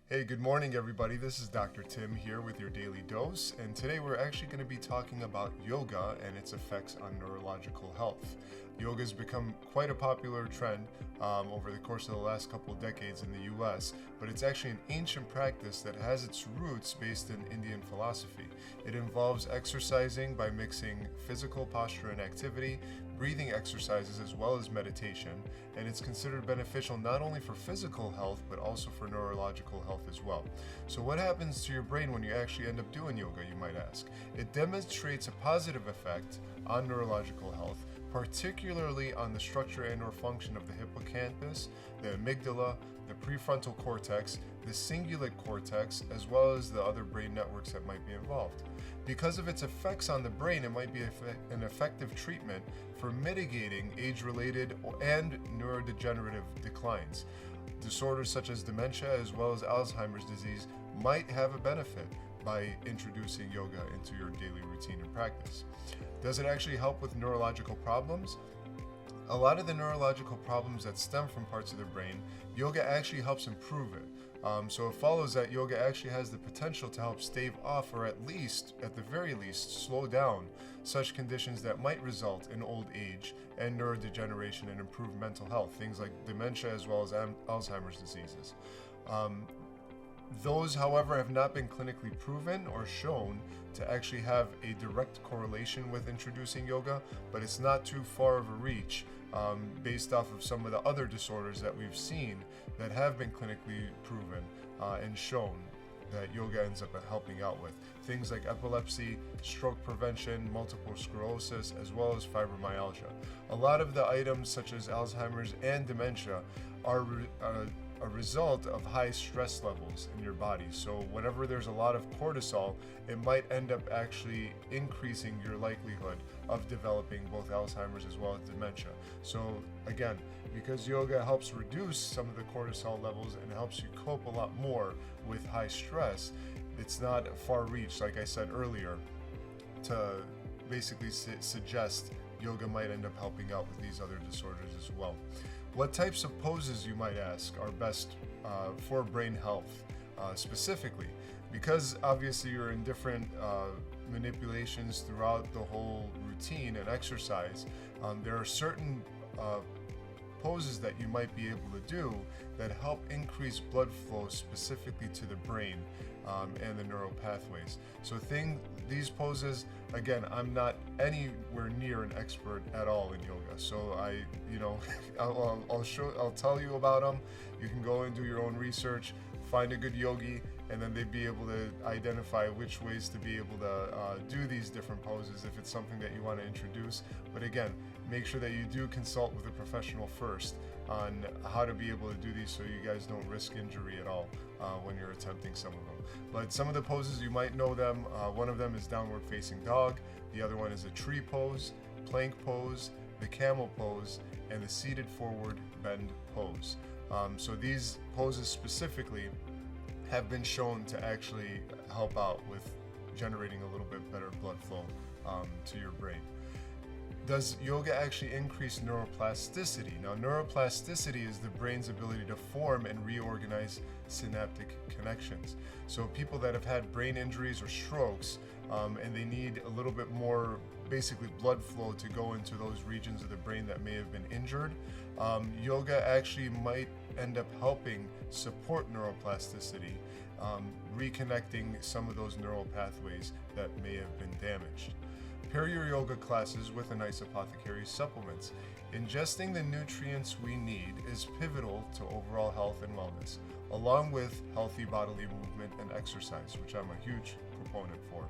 Hey, good morning, everybody. This is Dr. Tim here with your daily dose, and today we're actually going to be talking about yoga and its effects on neurological health. Yoga has become quite a popular trend over the course of the last couple of decades in the US, but it's actually an ancient practice that has its roots based in Indian philosophy. It involves exercising by mixing physical posture and activity, breathing exercises, as well as meditation, and it's considered beneficial not only for physical health but also for neurological health as well. So what happens to your brain when you actually end up doing yoga, you might ask? It demonstrates a positive effect on neurological health, particularly on the structure and or function of the hippocampus, the amygdala, the prefrontal cortex, the cingulate cortex, as well as the other brain networks that might be involved. Because of its effects on the brain, it might be an effective treatment for mitigating age-related and neurodegenerative declines. Disorders such as dementia as well as Alzheimer's disease might have a benefit by introducing yoga into your daily routine and practice. Does it actually help with neurological problems? A lot of the neurological problems that stem from parts of the brain, yoga actually helps improve it. So it follows that yoga actually has the potential to help stave off, or at the very least, slow down such conditions that might result in old age and neurodegeneration and improved mental health, things like dementia as well as Alzheimer's diseases. Those, however, have not been clinically proven or shown to actually have a direct correlation with introducing yoga, but it's not too far of a reach based off of some of the other disorders that we've seen that have been clinically proven and shown that yoga ends up helping out with. Things like epilepsy, stroke prevention, multiple sclerosis, as well as fibromyalgia. A lot of the items such as Alzheimer's and dementia are a result of high stress levels in your body. So whenever there's a lot of cortisol, it might end up actually increasing your likelihood of developing both Alzheimer's as well as dementia. So again, because yoga helps reduce some of the cortisol levels and helps you cope a lot more with high stress, it's not a far reach, like I said earlier, to basically suggest yoga might end up helping out with these other disorders as well. What types of poses, you might ask, are best for brain health specifically? Because obviously you're in different manipulations throughout the whole routine and exercise, there are certain poses that you might be able to do that help increase blood flow specifically to the brain and the neural pathways. So these poses, again, I'm not anywhere near an expert at all in yoga. So I'll tell you about them. You can go and do your own research, find a good yogi, and then they'd be able to identify which ways to be able to do these different poses if it's something that you want to introduce. But again, make sure that you do consult with a professional first on how to be able to do these so you guys don't risk injury at all when you're attempting some of them. But some of the poses, you might know them. One of them is downward facing dog. The other one is a tree pose, plank pose, the camel pose, and the seated forward bend pose. So these poses specifically have been shown to actually help out with generating a little bit better blood flow to your brain. Does yoga actually increase neuroplasticity? Now, neuroplasticity is the brain's ability to form and reorganize synaptic connections. So people that have had brain injuries or strokes and they need a little bit more basically blood flow to go into those regions of the brain that may have been injured, yoga actually might end up helping support neuroplasticity, reconnecting some of those neural pathways that may have been damaged. Pair your yoga classes with a nice apothecary supplements. Ingesting the nutrients we need is pivotal to overall health and wellness, along with healthy bodily movement and exercise, which I'm a huge proponent for.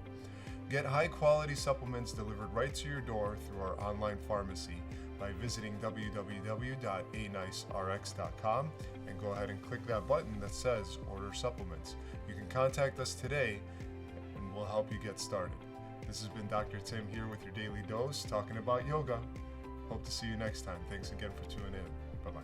Get high-quality supplements delivered right to your door through our online pharmacy by visiting www.anicerx.com and go ahead and click that button that says Order Supplements. You can contact us today and we'll help you get started. This has been Dr. Tim here with your daily dose talking about yoga. Hope to see you next time. Thanks again for tuning in. Bye-bye.